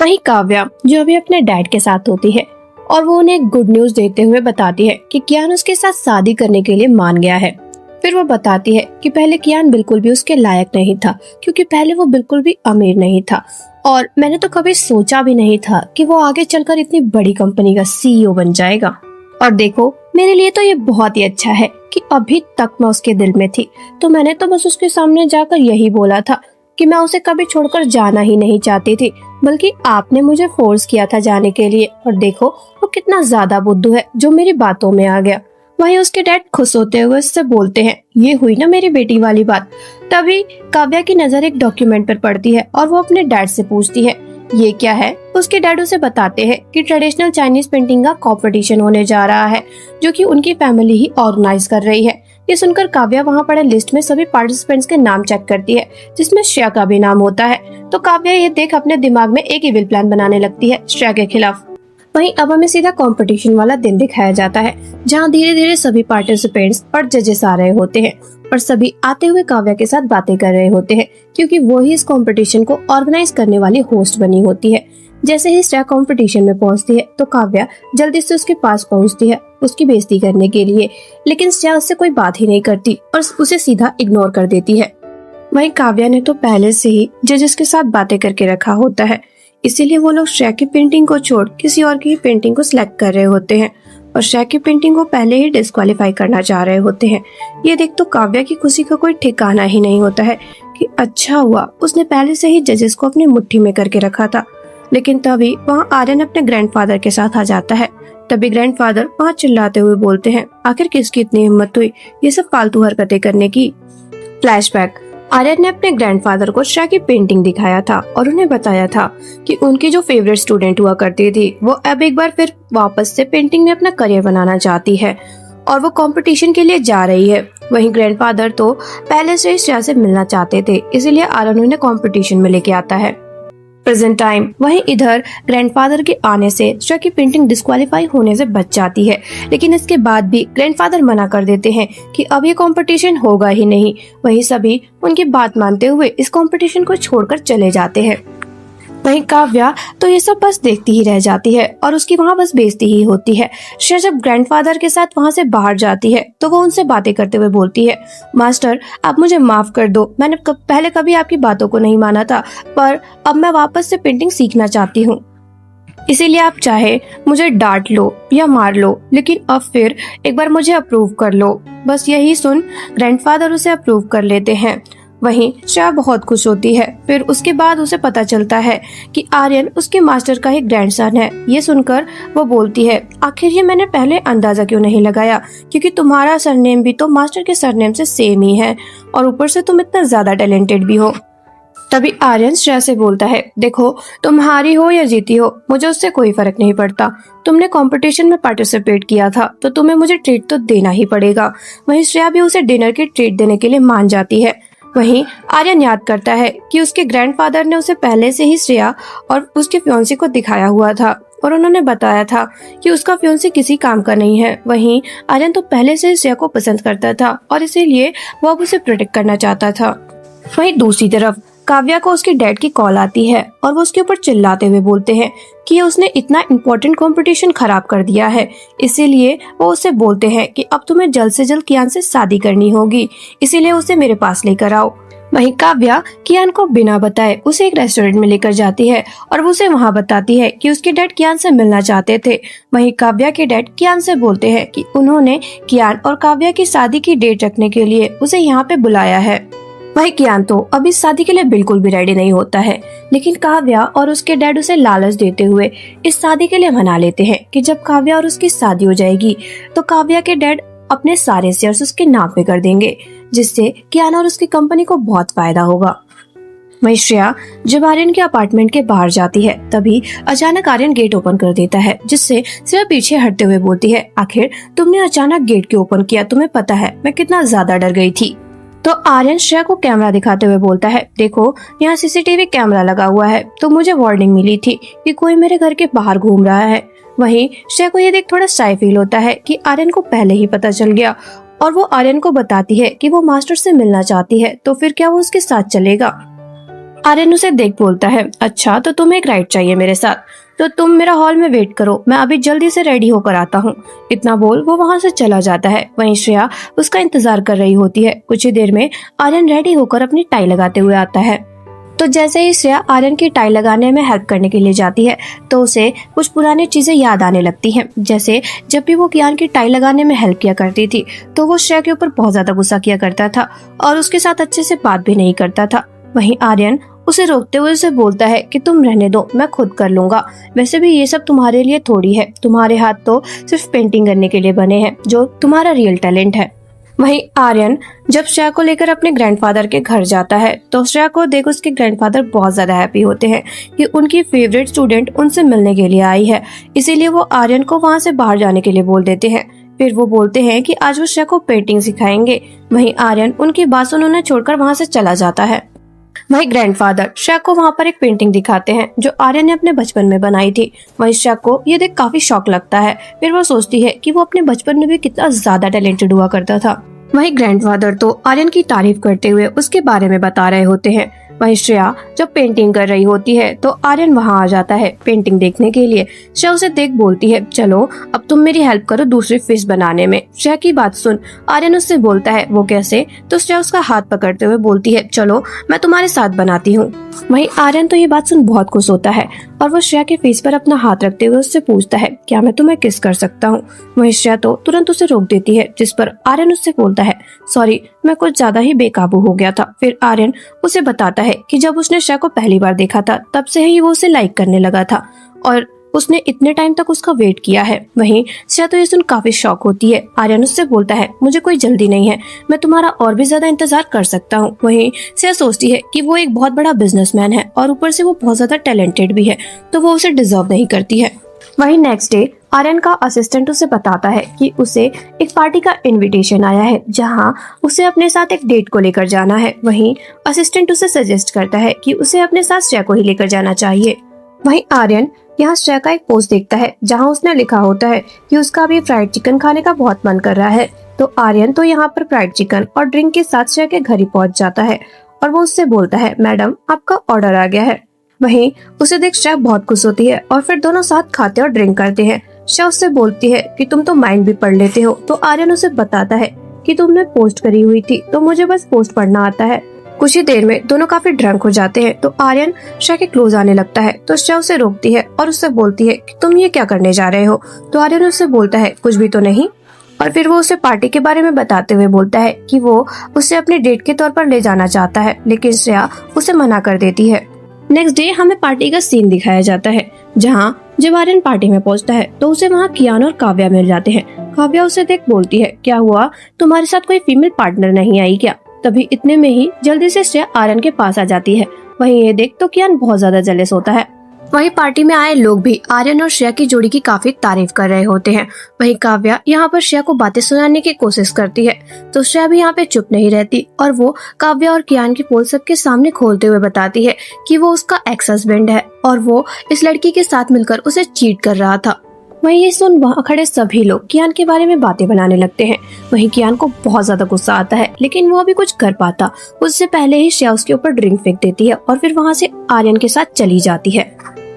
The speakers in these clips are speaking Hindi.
वहीं काव्या जो अभी अपने डैड के साथ होती है और वो उन्हें गुड न्यूज देते हुए बताती है कि कियान उसके साथ शादी करने के लिए मान गया है। फिर वो बताती है कि पहले कियान बिल्कुल भी उसके लायक नहीं था, क्योंकि पहले वो बिल्कुल भी अमीर नहीं था और मैंने तो कभी सोचा भी नहीं था कि वो आगे चलकर इतनी बड़ी कंपनी का सीईओ बन जाएगा। और देखो, मेरे लिए तो ये बहुत ही अच्छा है कि अभी तक मैं उसके दिल में थी, तो मैंने तो बस उसके सामने जाकर यही बोला था कि मैं उसे कभी छोड़कर जाना ही नहीं चाहती थी, बल्कि आपने मुझे फोर्स किया था जाने के लिए। और देखो वो कितना ज्यादा बुद्धू है जो मेरी बातों में आ गया। वहीं उसके डैड खुश होते हुए उससे बोलते हैं, ये हुई ना मेरी बेटी वाली बात। तभी काव्या की नजर एक डॉक्यूमेंट पर पड़ती है और वो अपने डैड से पूछती है, ये क्या है। उसके डैड उसे बताते हैं कि ट्रेडिशनल चाइनीज पेंटिंग का कंपटीशन होने जा रहा है, जो कि उनकी फैमिली ही ऑर्गेनाइज कर रही है। ये सुनकर काव्या वहाँ पड़े लिस्ट में सभी पार्टिसिपेंट्स के नाम चेक करती है, जिसमें श्रेया का भी नाम होता है। तो काव्या ये देख अपने दिमाग में एक इविल प्लान बनाने लगती है श्रेया के खिलाफ। वहीं अब हमें सीधा कंपटीशन वाला दिन दिखाया जाता है, जहां धीरे धीरे सभी पार्टिसिपेंट्स और जजेस आ रहे होते हैं और सभी आते हुए काव्या के साथ बातें कर रहे होते हैं, क्योंकि वो ही इस कंपटीशन को ऑर्गेनाइज करने वाली होस्ट बनी होती है। जैसे ही श्रेया कंपटीशन में पहुंचती है तो काव्या जल्दी से उसके पास पहुंचती है उसकी बेइज्जती करने के लिए, लेकिन श्रेया उससे कोई बात ही नहीं करती और उसे सीधा इग्नोर कर देती है। वहीं काव्या ने तो पहले से ही जजेस के साथ बातें करके रखा होता है, इसीलिए वो लोग श्रेया की पेंटिंग को छोड़ किसी और की पेंटिंग को सिलेक्ट कर रहे होते हैं और श्रेया की पेंटिंग को पहले ही डिस्क्वालीफाई करना चाह रहे होते हैं। ये देख तो काव्या की खुशी का कोई ठिकाना ही नहीं होता है कि अच्छा हुआ उसने पहले से ही जजेस को अपनी मुट्ठी में करके रखा था। लेकिन तभी वहाँ आर्यन अपने ग्रैंडफादर के साथ आ जाता है। तभी ग्रैंडफादर वहाँ चिल्लाते हुए बोलते हैं, आखिर किसकी इतनी हिम्मत हुई ये सब फालतू हरकतें करने की। फ्लैशबैक, आर्यन ने अपने ग्रैंडफादर को श्रेया की पेंटिंग दिखाया था और उन्हें बताया था कि उनकी जो फेवरेट स्टूडेंट हुआ करती थी वो अब एक बार फिर वापस से पेंटिंग में अपना करियर बनाना चाहती है और वो कंपटीशन के लिए जा रही है। वहीं ग्रैंडफादर तो पहले से ही श्रेया से मिलना चाहते थे, इसीलिए आर्यन उन्हें कंपटीशन में लेके आता है। प्रेजेंट टाइम, वहीं इधर ग्रैंडफादर के आने से श्रेया की पेंटिंग डिस्क्वालीफाई होने से बच जाती है, लेकिन इसके बाद भी ग्रैंडफादर मना कर देते हैं कि अब ये कंपटीशन होगा ही नहीं। वहीं सभी उनकी बात मानते हुए इस कंपटीशन को छोड़कर चले जाते हैं। वहीं काव्या तो ये सब बस देखती ही रह जाती है और उसकी वहाँ बस बेइज्जती ही होती है। श्रेया जब ग्रैंडफादर के साथ वहाँ से बाहर जाती है तो वो उनसे बातें करते हुए बोलती है, मास्टर आप मुझे माफ कर दो, मैंने पहले कभी आपकी बातों को नहीं माना था, पर अब मैं वापस से पेंटिंग सीखना चाहती हूँ, इसीलिए आप चाहे मुझे डांट लो या मार लो, लेकिन अब फिर एक बार मुझे अप्रूव कर लो। बस यही सुन ग्रैंडफादर उसे अप्रूव कर लेते हैं। वहीं श्रेया बहुत खुश होती है। फिर उसके बाद उसे पता चलता है कि आर्यन उसके मास्टर का ही ग्रैंडसन है। ये सुनकर वो बोलती है, आखिर ये मैंने पहले अंदाजा क्यों नहीं लगाया, क्योंकि तुम्हारा सरनेम भी तो मास्टर के सरनेम से सेम ही है और ऊपर से तुम इतना ज्यादा टैलेंटेड भी हो। तभी आर्यन श्रेया से बोलता है, देखो तुम हारी हो या जीती हो मुझे उससे कोई फर्क नहीं पड़ता, तुमने कंपटीशन में पार्टिसिपेट किया था तो तुम्हें मुझे ट्रीट तो देना ही पड़ेगा। वहीं श्रेया भी उसे डिनर की ट्रीट देने के लिए मान जाती है। वहीं आर्यन याद करता है कि उसके ग्रैंडफादर ने उसे पहले से ही श्रेया और उसके फियांसी को दिखाया हुआ था और उन्होंने बताया था कि उसका फियांसी किसी काम का नहीं है। वहीं आर्यन तो पहले से ही श्रेया को पसंद करता था और इसीलिए वो अब उसे प्रोटेक्ट करना चाहता था। वहीं दूसरी तरफ काव्या को उसके डैड की कॉल आती है और वो उसके ऊपर चिल्लाते हुए बोलते हैं कि उसने इतना इम्पोर्टेंट कंपटीशन खराब कर दिया है, इसीलिए वो उससे बोलते हैं कि अब तुम्हें जल्द से जल्द कियान से शादी करनी होगी, इसीलिए उसे मेरे पास लेकर आओ। वहीं काव्या कियान को बिना बताए उसे एक रेस्टोरेंट में लेकर जाती है और वो उसे वहाँ बताती है कि उसके डैड कियान से मिलना चाहते थे। वहीं काव्या के डैड कियान से बोलते हैं कि उन्होंने कियान और काव्या की शादी की डेट रखने के लिए उसे यहाँ पे बुलाया है। वही कियान तो अभी शादी के लिए बिल्कुल भी रेडी नहीं होता है, लेकिन काव्या और उसके डैड उसे लालच देते हुए इस शादी के लिए मना लेते हैं कि जब काव्या और उसकी शादी हो जाएगी तो काव्या के डैड अपने सारे शेयर्स उसके नाम पे कर देंगे, जिससे कियान और उसकी कंपनी को बहुत फायदा होगा। वहीं श्रेया जब आर्यन के अपार्टमेंट के बाहर जाती है तभी अचानक आर्यन गेट ओपन कर देता है, जिससे श्रेया पीछे हटते हुए बोलती है, आखिर तुमने अचानक गेट क्यों ओपन किया, तुम्हें पता है मैं कितना ज्यादा डर गई थी। तो आर्यन श्रेया को कैमरा दिखाते हुए बोलता है, देखो यहाँ सीसीटीवी कैमरा लगा हुआ है, तो मुझे वार्निंग मिली थी कि कोई मेरे घर के बाहर घूम रहा है। वहीं श्रेया को ये देख थोड़ा शाय फील होता है कि आर्यन को पहले ही पता चल गया और वो आर्यन को बताती है कि वो मास्टर से मिलना चाहती है, तो फिर क्या वो उसके साथ चलेगा। आर्यन उसे देख बोलता है, अच्छा तो तुम्हें एक राइड चाहिए मेरे साथ, तो तुम मेरा हॉल में वेट करो, मैं अभी जल्दी से रेडी होकर आता हूँ। इतना बोल वो वहाँ से चला जाता है। वहीं श्रेया उसका इंतजार कर रही होती है। कुछ ही देर में आर्यन रेडी होकर अपनी टाई लगाते हुए आता है। तो जैसे ही श्रेया आर्यन की टाई लगाने में हेल्प करने के लिए जाती है तो उसे कुछ पुरानी चीजें याद आने लगती हैं। जैसे जब भी वो कियान की टाई लगाने में हेल्प किया करती थी तो वो श्रेया के ऊपर बहुत ज्यादा गुस्सा किया करता था और उसके साथ अच्छे से बात भी नहीं करता था। वहीं आर्यन उसे रोकते हुए उसे बोलता है कि तुम रहने दो, मैं खुद कर लूंगा, वैसे भी ये सब तुम्हारे लिए थोड़ी है, तुम्हारे हाथ तो सिर्फ पेंटिंग करने के लिए बने हैं, जो तुम्हारा रियल टैलेंट है। वहीं आर्यन जब श्रेया को लेकर अपने ग्रैंडफादर के घर जाता है तो श्रेया को देख उसके ग्रैंडफादर बहुत ज्यादा हैप्पी होते हैं कि उनकी फेवरेट स्टूडेंट उनसे मिलने के लिए आई है, इसीलिए वो आर्यन को वहाँ से बाहर जाने के लिए बोल देते हैं। फिर वो बोलते हैं कि आज वो श्रेया को पेंटिंग सिखाएंगे। वहीं आर्यन उनकी बात सुनने छोड़कर वहाँ से चला जाता है। वहीं ग्रैंडफादर श्रेया को वहाँ पर एक पेंटिंग दिखाते हैं जो आर्यन ने अपने बचपन में बनाई थी। वहीं श्रेया को ये देख काफी शौक लगता है। फिर वो सोचती है कि वो अपने बचपन में भी कितना ज्यादा टैलेंटेड हुआ करता था। वहीं ग्रैंडफादर तो आर्यन की तारीफ करते हुए उसके बारे में बता रहे होते हैं। वहीं श्रेया जब पेंटिंग कर रही होती है तो आर्यन वहां आ जाता है पेंटिंग देखने के लिए। श्रेया उसे देख बोलती है, चलो अब तुम मेरी हेल्प करो दूसरी फिश बनाने में। श्रेया की बात सुन आर्यन उससे बोलता है, वो कैसे? तो श्रेया उसका हाथ पकड़ते हुए बोलती है, चलो मैं तुम्हारे साथ बनाती हूँ। वहीं आर्यन तो ये बात सुन बहुत खुश होता है और वो श्रेया के फेस पर अपना हाथ रखते हुए उससे पूछता है, क्या मैं तुम्हें किस कर सकता हूँ? वहीं श्रेया तो तुरंत उसे रोक देती है, जिस पर आर्यन उससे बोलता है, सॉरी मैं कुछ ज्यादा ही बेकाबू हो गया था। फिर आर्यन उसे बताता है कि जब उसने श्रेया को पहली बार देखा था तब से ही वो उसे लाइक करने लगा था और उसने इतने टाइम तक उसका वेट किया है। वहीं श्रेया तो ये सुन काफी शॉक होती है। आर्यन उससे बोलता है, मुझे कोई जल्दी नहीं है, मैं तुम्हारा और भी ज्यादा इंतजार कर सकता हूँ। वहीं श्रेया सोचती है कि वो एक बहुत बड़ा बिजनेसमैन है और ऊपर से वो बहुत ज्यादा टैलेंटेड भी है, तो वो उसे डिजर्व नहीं करती है। वहीं नेक्स्ट डे आर्यन का असिस्टेंट उसे बताता है कि उसे एक पार्टी का इनविटेशन आया है जहां उसे अपने साथ एक डेट को लेकर जाना है। वहीं असिस्टेंट उसे सजेस्ट करता है कि उसे अपने साथ श्रेया को ही लेकर जाना चाहिए। वहीं आर्यन यहाँ श्रेया का एक पोस्ट देखता है जहाँ उसने लिखा होता है कि उसका भी फ्राइड चिकन खाने का बहुत मन कर रहा है। तो आर्यन तो यहाँ पर फ्राइड चिकन और ड्रिंक के साथ श्रेया के घर ही पहुँच जाता है और वो उससे बोलता है, मैडम आपका ऑर्डर आ गया है। वहीं उसे देख श्रेया बहुत खुश होती है और फिर दोनों साथ खाते और ड्रिंक करते हैं। श्रेया उससे बोलती है कि तुम तो माइंड भी पढ़ लेते हो। तो आर्यन उसे बताता है कि तुमने पोस्ट करी हुई थी तो मुझे बस पोस्ट पढ़ना आता है। कुछ ही देर में दोनों काफी ड्रंक हो जाते हैं तो आर्यन श्रेया के क्लोज आने लगता है तो श्रेया उसे रोकती है और उससे बोलती है कि तुम ये क्या करने जा रहे हो? तो आर्यन उससे बोलता है, कुछ भी तो नहीं। और फिर वो उसे पार्टी के बारे में बताते हुए बोलता है कि वो उसे अपने डेट के तौर पर ले जाना चाहता है, लेकिन श्रेया उसे मना कर देती है। नेक्स्ट डे हमें पार्टी का सीन दिखाया जाता है जहाँ जब आर्यन पार्टी में पहुंचता है तो उसे वहाँ कियान और काव्या मिल जाते हैं। काव्या उसे देख बोलती है, क्या हुआ, तुम्हारे साथ कोई फीमेल पार्टनर नहीं आई क्या? तभी इतने में ही जल्दी से श्रेया आर्यन के पास आ जाती है। वहीं ये देख तो कियान बहुत ज्यादा जेलस होता है। वहीं पार्टी में आए लोग भी आर्यन और श्रेया की जोड़ी की काफी तारीफ कर रहे होते हैं। वहीं काव्या यहाँ पर श्रेया को बातें सुनाने की कोशिश करती है तो श्रेया भी यहाँ पे चुप नहीं रहती और वो काव्या और कियान की पोल सबके सामने खोलते हुए बताती है कि वो उसका एक्स हस्बैंड है और वो इस लड़की के साथ मिलकर उसे चीट कर रहा था। वहीं ये सुन वहाँ खड़े सभी लोग कियान के बारे में बातें बनाने लगते हैं। वहीं कियान को बहुत ज्यादा गुस्सा आता है लेकिन वो अभी कुछ कर पाता उससे पहले ही श्रेया उसके ऊपर ड्रिंक फेंक देती है और फिर वहाँ से आर्यन के साथ चली जाती है।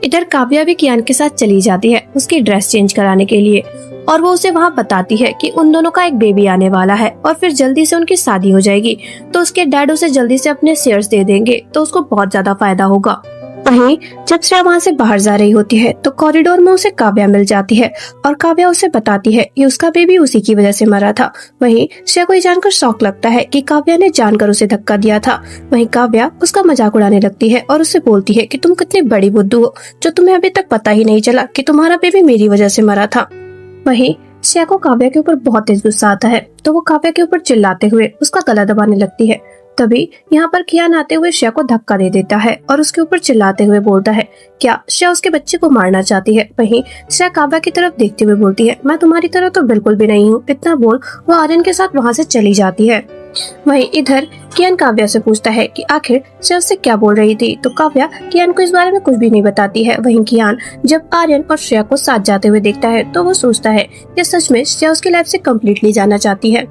इधर काव्या भी कियान के साथ चली जाती है उसकी ड्रेस चेंज कराने के लिए और वो उसे वहाँ बताती है कि उन दोनों का एक बेबी आने वाला है और फिर जल्दी से उनकी शादी हो जाएगी तो उसके डैड उसे जल्दी से अपने शेयर्स दे देंगे तो उसको बहुत ज्यादा फायदा होगा। वहीं जब श्रेया वहाँ से बाहर जा रही होती है तो कॉरिडोर में उसे काव्या मिल जाती है और काव्या उसे बताती है कि उसका बेबी उसी की वजह से मरा था। वहीं श्रेया को ये जानकर शौक लगता है कि काव्या ने जानकर उसे धक्का दिया था। वहीं काव्या उसका मजाक उड़ाने लगती है और उससे बोलती है कि तुम कितनी बड़ी बुद्धू हो जो तुम्हें अभी तक पता ही नहीं चला कि तुम्हारा बेबी मेरी वजह से मरा था। वहीं श्रेया को काव्या के ऊपर बहुत तेज गुस्सा आता है तो वो काव्या के ऊपर चिल्लाते हुए उसका गला दबाने लगती है। तभी यहाँ पर कियान आते हुए श्रेया को धक्का दे देता है और उसके ऊपर चिल्लाते हुए बोलता है, क्या श्रेया उसके बच्चे को मारना चाहती है? वहीं श्रेया काव्या की तरफ देखते हुए बोलती है, मैं तुम्हारी तरह तो बिल्कुल भी नहीं हूँ। इतना बोल वो आर्यन के साथ वहाँ से चली जाती है। वहीं इधर कियान काव्या से पूछता है कि आखिर श्रेया उससे क्या बोल रही थी तो काव्या कियान को इस बारे में कुछ भी नहीं बताती है। वहीं कियान जब आर्यन और श्रेया को साथ जाते हुए देखता है तो वो सोचता है कि सच में श्रेया उसकी लाइफ से कम्प्लीटली जाना चाहती है।